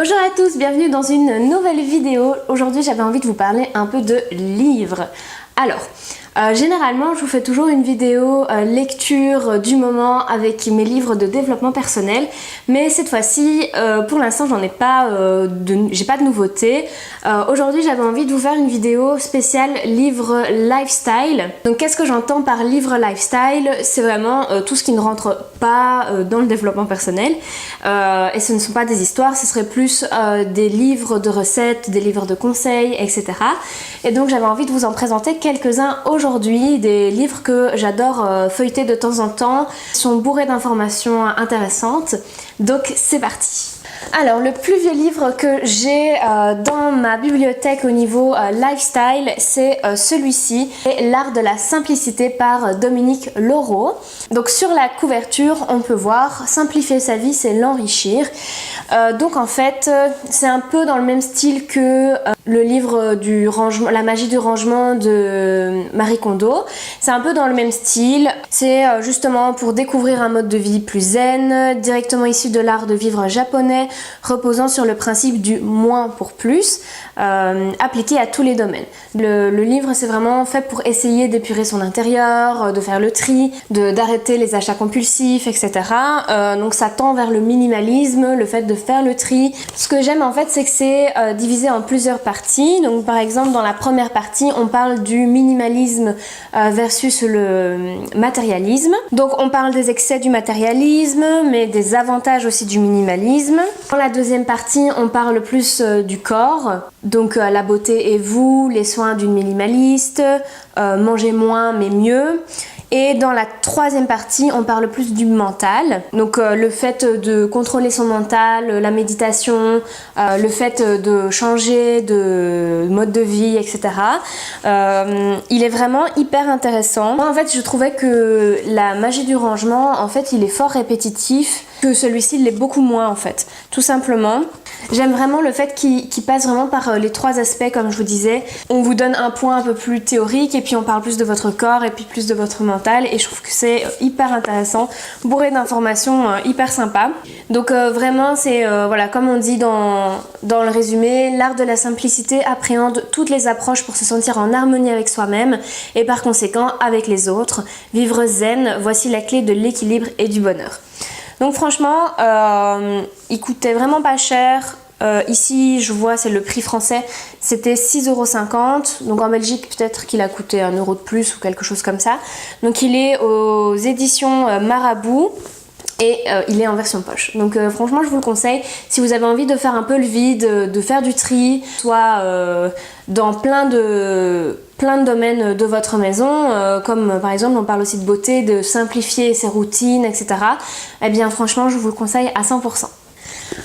Bonjour à tous, bienvenue dans une nouvelle vidéo. Aujourd'hui j'avais envie de vous parler un peu de livres. Alors, généralement je vous fais toujours une vidéo lecture du moment avec mes livres de développement personnel, mais cette fois-ci pour l'instant j'en ai pas j'ai pas de nouveautés. Aujourd'hui j'avais envie de vous faire une vidéo spéciale livre lifestyle. Donc qu'est-ce que j'entends par livre lifestyle? C'est vraiment tout ce qui ne rentre pas dans le développement personnel, et ce ne sont pas des histoires, ce serait plus des livres de recettes, des livres de conseils, etc. Et donc j'avais envie de vous en présenter quelques-uns aujourd'hui, des livres que j'adore feuilleter de temps en temps, qui sont bourrés d'informations intéressantes. Donc c'est parti. Alors le plus vieux livre que j'ai dans ma bibliothèque au niveau lifestyle, c'est celui-ci, L'art de la simplicité par Dominique Laureau. Donc sur la couverture on peut voir simplifier sa vie c'est l'enrichir. Donc en fait c'est un peu dans le même style que le livre du rangement, La magie du rangement de Marie Kondo. C'est un peu dans le même style, c'est justement pour découvrir un mode de vie plus zen, directement issu de l'art de vivre japonais, reposant sur le principe du moins pour plus, appliqué à tous les domaines. Le livre c'est vraiment fait pour essayer d'épurer son intérieur, de faire le tri, d'arrêter les achats compulsifs, etc. Donc ça tend vers le minimalisme, le fait de faire le tri. Ce que j'aime en fait c'est que c'est divisé en plusieurs parties. Donc par exemple dans la première partie on parle du minimalisme versus le matérialisme. Donc on parle des excès du matérialisme mais des avantages aussi du minimalisme. Dans la deuxième partie on parle plus du corps, donc la beauté et vous, les soins d'une minimaliste, manger moins mais mieux. Et dans la troisième partie, on parle plus du mental. Donc le fait de contrôler son mental, la méditation, le fait de changer de mode de vie, etc. Il est vraiment hyper intéressant. Moi, en fait, je trouvais que la magie du rangement, en fait, il est fort répétitif, que celui-ci l'est beaucoup moins, en fait. Tout simplement. J'aime vraiment le fait qu'il passe vraiment par les trois aspects, comme je vous disais. On vous donne un point un peu plus théorique, et puis on parle plus de votre corps, et puis plus de votre mental. Et je trouve que c'est hyper intéressant, bourré d'informations, hyper sympa. Donc vraiment, c'est, voilà, comme on dit dans le résumé, l'art de la simplicité appréhende toutes les approches pour se sentir en harmonie avec soi-même, et par conséquent avec les autres. Vivre zen, voici la clé de l'équilibre et du bonheur. Donc franchement, il coûtait vraiment pas cher. Ici, je vois, c'est le prix français, c'était 6,50 €. Donc en Belgique, peut-être qu'il a coûté 1 € de plus ou quelque chose comme ça. Donc il est aux éditions Marabout. Et il est en version poche. Donc franchement je vous le conseille si vous avez envie de faire un peu le vide, de faire du tri, soit dans plein de domaines de votre maison, comme par exemple on parle aussi de beauté, de simplifier ses routines, etc. Eh bien franchement je vous le conseille à 100%.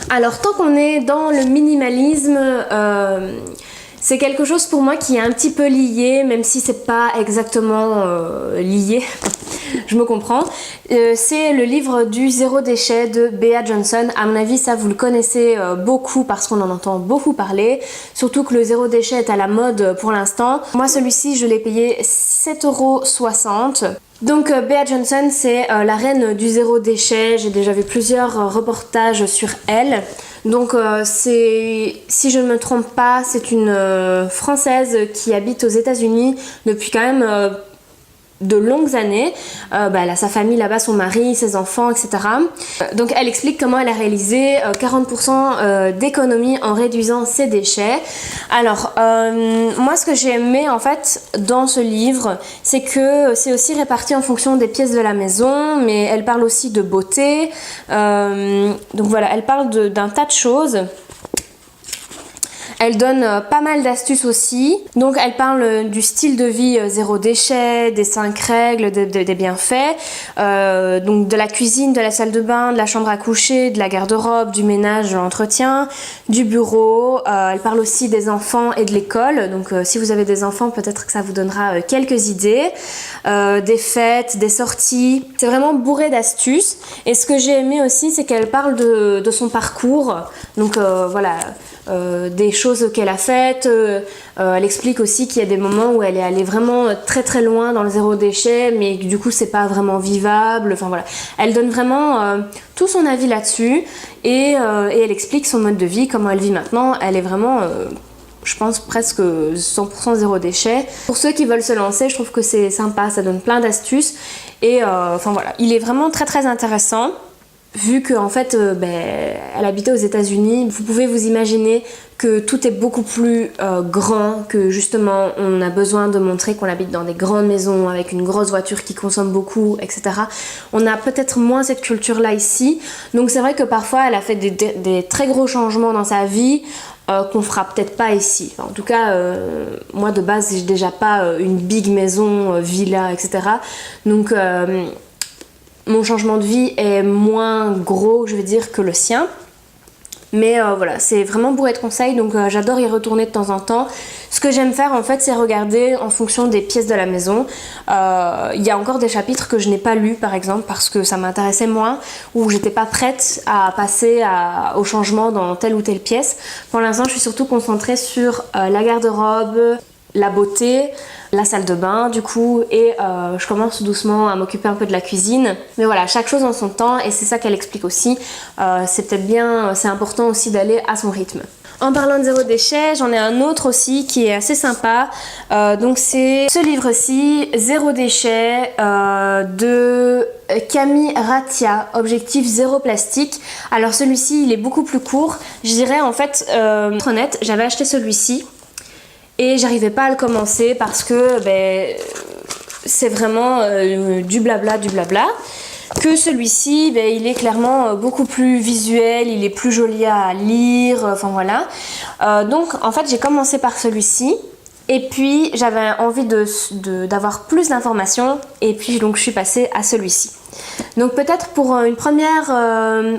Alors tant qu'on est dans le minimalisme, c'est quelque chose pour moi qui est un petit peu lié, même si c'est pas exactement lié, je me comprends. C'est le livre du zéro déchet de Bea Johnson. À mon avis, ça vous le connaissez beaucoup parce qu'on en entend beaucoup parler. Surtout que le zéro déchet est à la mode pour l'instant. Moi, celui-ci, je l'ai payé 7,60 €. Donc Bea Johnson, c'est la reine du zéro déchet. J'ai déjà vu plusieurs reportages sur elle. Donc si je ne me trompe pas, c'est une Française qui habite aux États-Unis depuis quand même de longues années. Elle a sa famille là-bas, son mari, ses enfants, etc. Donc elle explique comment elle a réalisé 40% d'économie en réduisant ses déchets. Alors moi ce que j'ai aimé en fait dans ce livre, c'est que c'est aussi réparti en fonction des pièces de la maison, mais elle parle aussi de beauté. Donc voilà, elle parle d'un tas de choses. Elle donne pas mal d'astuces aussi. Donc elle parle du style de vie zéro déchet, des 5 règles, des bienfaits, donc de la cuisine, de la salle de bain, de la chambre à coucher, de la garde-robe, du ménage, de l'entretien, du bureau. Elle parle aussi des enfants et de l'école. Donc si vous avez des enfants, peut-être que ça vous donnera quelques idées. Des fêtes, des sorties. C'est vraiment bourré d'astuces. Et ce que j'ai aimé aussi, c'est qu'elle parle de son parcours. Donc voilà, des choses qu'elle a faites. Elle explique aussi qu'il y a des moments où elle est allée vraiment très très loin dans le zéro déchet, mais du coup c'est pas vraiment vivable. Enfin voilà, elle donne vraiment tout son avis là-dessus et elle explique son mode de vie, comment elle vit maintenant. Elle est vraiment je pense presque 100% zéro déchet. Pour ceux qui veulent se lancer, je trouve que c'est sympa, ça donne plein d'astuces et enfin voilà, il est vraiment très très intéressant. Vu qu'en fait, elle habitait aux États-Unis, vous pouvez vous imaginer que tout est beaucoup plus grand, que justement on a besoin de montrer qu'on habite dans des grandes maisons avec une grosse voiture qui consomme beaucoup, etc. On a peut-être moins cette culture-là ici, donc c'est vrai que parfois elle a fait des très gros changements dans sa vie qu'on fera peut-être pas ici. Enfin, en tout cas, moi de base j'ai déjà pas une big maison, villa, etc. Donc mon changement de vie est moins gros, je veux dire, que le sien. Mais voilà, c'est vraiment bourré de conseils, donc j'adore y retourner de temps en temps. Ce que j'aime faire en fait, c'est regarder en fonction des pièces de la maison. Il y a encore des chapitres que je n'ai pas lus par exemple parce que ça m'intéressait moins, ou j'étais pas prête à passer au changement dans telle ou telle pièce. Pour l'instant, je suis surtout concentrée sur la garde-robe, la beauté, la salle de bain du coup, et je commence doucement à m'occuper un peu de la cuisine. Mais voilà, chaque chose en son temps, et c'est ça qu'elle explique aussi. C'est peut-être bien, c'est important aussi d'aller à son rythme. En parlant de zéro déchet, j'en ai un autre aussi qui est assez sympa. Donc c'est ce livre-ci, Zéro déchet, de Camille Ratia, Objectif zéro plastique. Alors celui-ci, il est beaucoup plus court. Je dirais en fait, pour être honnête, j'avais acheté celui-ci et j'arrivais pas à le commencer parce que c'est vraiment du blabla, que celui-ci, il est clairement beaucoup plus visuel, il est plus joli à lire, enfin voilà. Donc en fait j'ai commencé par celui-ci et puis j'avais envie d'avoir plus d'informations et puis donc je suis passée à celui-ci. Donc peut-être pour une première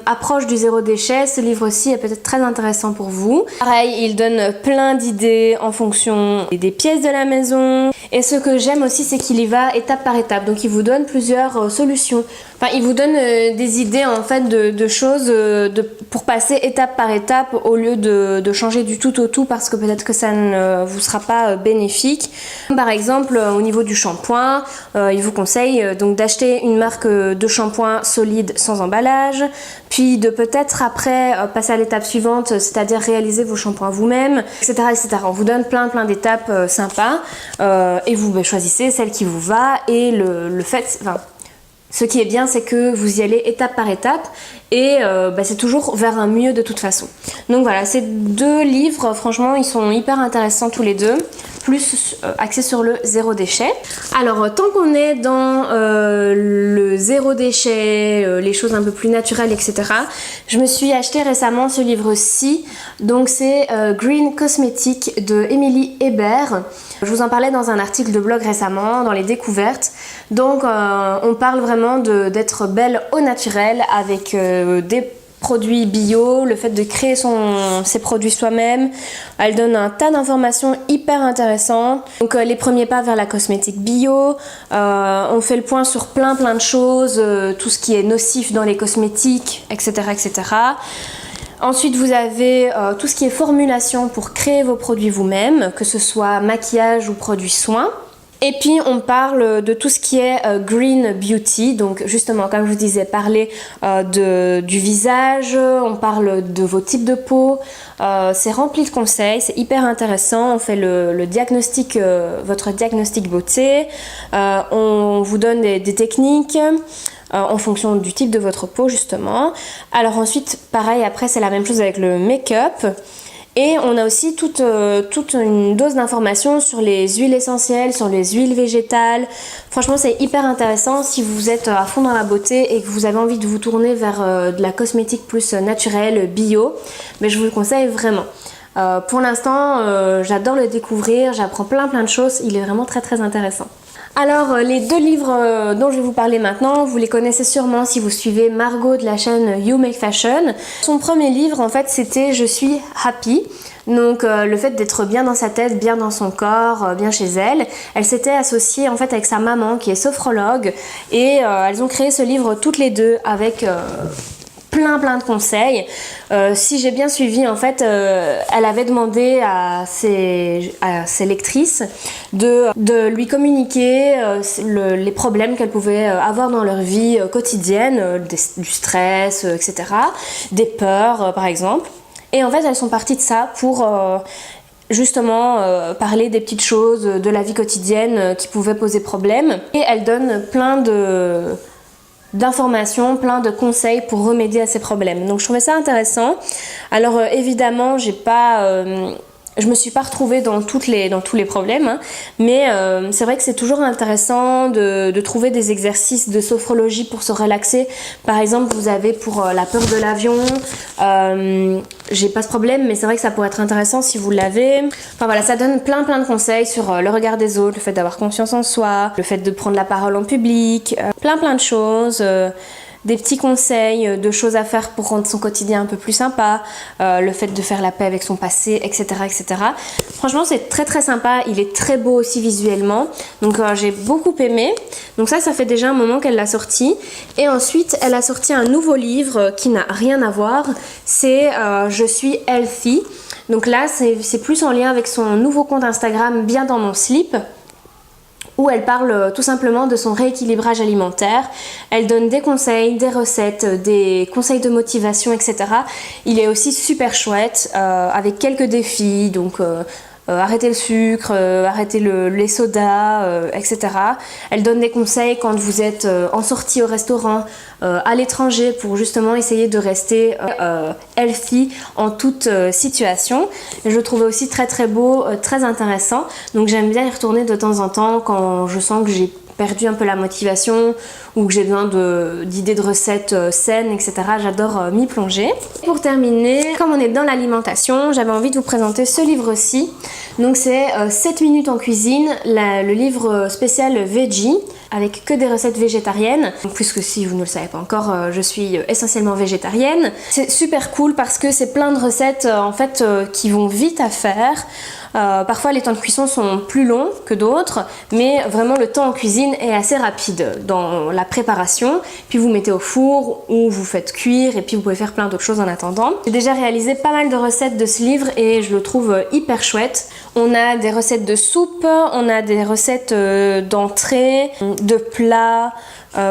approche du zéro déchet, ce livre-ci est peut-être très intéressant pour vous. Pareil, il donne plein d'idées en fonction des pièces de la maison. Et ce que j'aime aussi, c'est qu'il y va étape par étape. Donc il vous donne plusieurs solutions. Enfin, il vous donne des idées en fait de choses pour passer étape par étape au lieu de changer du tout au tout parce que peut-être que ça ne vous sera pas bénéfique. Par exemple, au niveau du shampoing, il vous conseille donc d'acheter une marque de shampoing solide sans emballage, puis de peut-être après passer à l'étape suivante, c'est-à-dire réaliser vos shampoings vous-même, etc., etc. On vous donne plein d'étapes sympas et vous choisissez celle qui vous va et le fait... Enfin, ce qui est bien, c'est que vous y allez étape par étape et c'est toujours vers un mieux de toute façon. Donc voilà, ces deux livres, franchement, ils sont hyper intéressants tous les deux, plus axés sur le zéro déchet. Alors, tant qu'on est dans le zéro déchet, les choses un peu plus naturelles, etc., je me suis acheté récemment ce livre-ci. Donc c'est Green Cosmetic de Émilie Hébert. Je vous en parlais dans un article de blog récemment, dans les découvertes. Donc on parle vraiment d'être belle au naturel avec des produits bio, le fait de créer ses produits soi-même. Elle donne un tas d'informations hyper intéressantes. Donc les premiers pas vers la cosmétique bio. On fait le point sur plein de choses, tout ce qui est nocif dans les cosmétiques, etc., etc. Ensuite, vous avez tout ce qui est formulation pour créer vos produits vous-même, que ce soit maquillage ou produits soins. Et puis on parle de tout ce qui est green beauty, donc justement comme je vous disais, parler du visage, on parle de vos types de peau, c'est rempli de conseils, c'est hyper intéressant, on fait le diagnostic, votre diagnostic beauté, on vous donne des techniques en fonction du type de votre peau justement. Alors ensuite pareil, après c'est la même chose avec le make-up. Et on a aussi toute une dose d'informations sur les huiles essentielles, sur les huiles végétales. Franchement, c'est hyper intéressant si vous êtes à fond dans la beauté et que vous avez envie de vous tourner vers de la cosmétique plus naturelle, bio. Mais je vous le conseille vraiment. Pour l'instant, j'adore le découvrir, j'apprends plein de choses. Il est vraiment très intéressant. Alors les deux livres dont je vais vous parler maintenant, vous les connaissez sûrement si vous suivez Margot de la chaîne You Make Fashion. Son premier livre en fait c'était Je suis happy, donc le fait d'être bien dans sa tête, bien dans son corps, bien chez elle. Elle s'était associée en fait avec sa maman qui est sophrologue et elles ont créé ce livre toutes les deux avec plein de conseils. Si j'ai bien suivi, en fait, elle avait demandé à ses lectrices de lui communiquer les problèmes qu'elles pouvaient avoir dans leur vie quotidienne, du stress, etc., des peurs, par exemple. Et en fait, elles sont parties de ça pour justement parler des petites choses de la vie quotidienne qui pouvaient poser problème. Et elles donnent plein d'informations, plein de conseils pour remédier à ces problèmes. Donc je trouvais ça intéressant. Alors évidemment, je me suis pas retrouvée dans tous les problèmes, hein, mais c'est vrai que c'est toujours intéressant de trouver des exercices de sophrologie pour se relaxer. Par exemple, vous avez pour la peur de l'avion, j'ai pas ce problème, mais c'est vrai que ça pourrait être intéressant si vous l'avez. Enfin voilà, ça donne plein de conseils sur le regard des autres, le fait d'avoir confiance en soi, le fait de prendre la parole en public, plein de choses. Des petits conseils de choses à faire pour rendre son quotidien un peu plus sympa, le fait de faire la paix avec son passé, etc. Franchement, c'est très sympa, il est très beau aussi visuellement, donc j'ai beaucoup aimé. Donc ça fait déjà un moment qu'elle l'a sorti. Et ensuite, elle a sorti un nouveau livre qui n'a rien à voir, c'est Je suis healthy. Donc là, c'est plus en lien avec son nouveau compte Instagram Bien dans mon slip, où elle parle tout simplement de son rééquilibrage alimentaire. Elle donne des conseils, des recettes, des conseils de motivation, etc. Il est aussi super chouette, avec quelques défis, donc arrêter le sucre, arrêter les sodas, etc. Elle donne des conseils quand vous êtes en sortie au restaurant, à l'étranger, pour justement essayer de rester healthy en toute situation. Et je le trouvais aussi très beau, très intéressant. Donc j'aime bien y retourner de temps en temps quand je sens que j'ai perdu un peu la motivation ou que j'ai besoin d'idées de recettes saines, etc. J'adore m'y plonger. Pour terminer, comme on est dans l'alimentation, j'avais envie de vous présenter ce livre-ci. Donc c'est 7 minutes en cuisine, le livre spécial Veggie, avec que des recettes végétariennes. Donc, puisque si vous ne le savez pas encore, je suis essentiellement végétarienne. C'est super cool parce que c'est plein de recettes en fait qui vont vite à faire. Parfois les temps de cuisson sont plus longs que d'autres, mais vraiment le temps en cuisine est assez rapide dans la préparation. Puis vous mettez au four ou vous faites cuire et puis vous pouvez faire plein d'autres choses en attendant. J'ai déjà réalisé pas mal de recettes de ce livre et je le trouve hyper chouette. On a des recettes de soupe, on a des recettes d'entrée, de plats.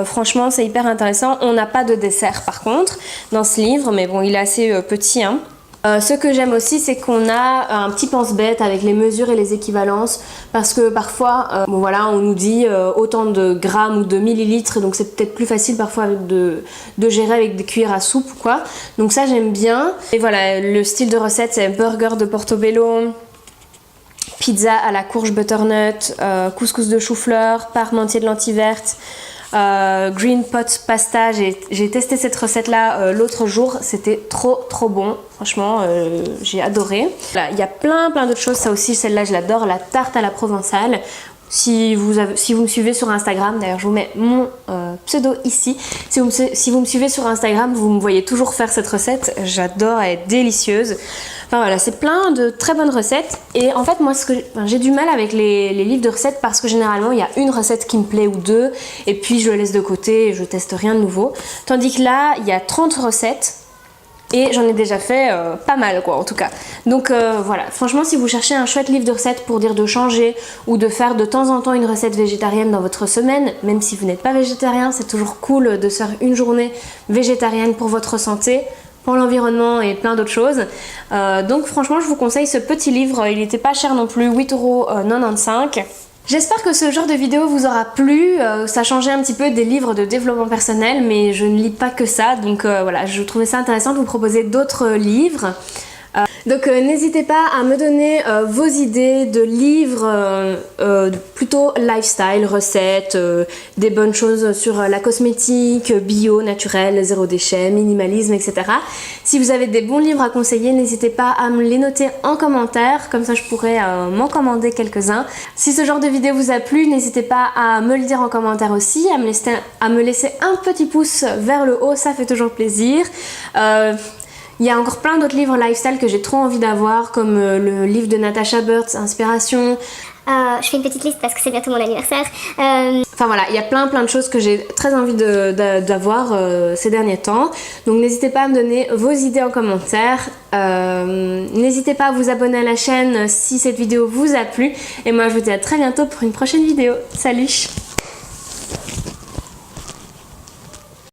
Franchement c'est hyper intéressant. On n'a pas de dessert par contre dans ce livre, mais bon il est assez petit, hein. Ce que j'aime aussi, c'est qu'on a un petit pense-bête avec les mesures et les équivalences, parce que parfois bon voilà, on nous dit autant de grammes ou de millilitres, donc c'est peut-être plus facile parfois de gérer avec des cuillères à soupe ou quoi. Donc ça j'aime bien. Et voilà, le style de recette c'est burger de Portobello, pizza à la courge butternut, couscous de chou-fleur, parmentier de lentilles vertes, green pot pasta. J'ai testé cette recette là l'autre jour, c'était trop bon, franchement j'ai adoré. Voilà, il y a plein d'autres choses, ça aussi celle-là je l'adore, la tarte à la provençale. Si vous me suivez sur Instagram, d'ailleurs je vous mets mon pseudo ici, si vous me suivez sur Instagram, vous me voyez toujours faire cette recette, j'adore, elle est délicieuse. Enfin voilà, c'est plein de très bonnes recettes. Et en fait moi j'ai du mal avec les livres de recettes parce que généralement il y a une recette qui me plaît ou deux et puis je le laisse de côté et je teste rien de nouveau. Tandis que là il y a 30 recettes. Et j'en ai déjà fait pas mal quoi en tout cas. Donc voilà, franchement si vous cherchez un chouette livre de recettes pour dire de changer ou de faire de temps en temps une recette végétarienne dans votre semaine, même si vous n'êtes pas végétarien, c'est toujours cool de se faire une journée végétarienne pour votre santé, pour l'environnement et plein d'autres choses. Donc franchement je vous conseille ce petit livre, il n'était pas cher non plus, 8,95 €. J'espère que ce genre de vidéo vous aura plu, ça changeait un petit peu des livres de développement personnel, mais je ne lis pas que ça, donc voilà, je trouvais ça intéressant de vous proposer d'autres livres. Donc n'hésitez pas à me donner vos idées de livres plutôt lifestyle, recettes, des bonnes choses sur la cosmétique, bio, naturel, zéro déchet, minimalisme, etc. Si vous avez des bons livres à conseiller, n'hésitez pas à me les noter en commentaire, comme ça je pourrais m'en commander quelques-uns. Si ce genre de vidéo vous a plu, n'hésitez pas à me le dire en commentaire aussi, à me laisser un petit pouce vers le haut, ça fait toujours plaisir. Il y a encore plein d'autres livres lifestyle que j'ai trop envie d'avoir, comme le livre de Natasha Burts, Inspiration, Je fais une petite liste parce que c'est bientôt mon anniversaire. Enfin voilà, il y a plein de choses que j'ai très envie d'avoir ces derniers temps. Donc n'hésitez pas à me donner vos idées en commentaire. N'hésitez pas à vous abonner à la chaîne si cette vidéo vous a plu. Et moi je vous dis à très bientôt pour une prochaine vidéo. Salut!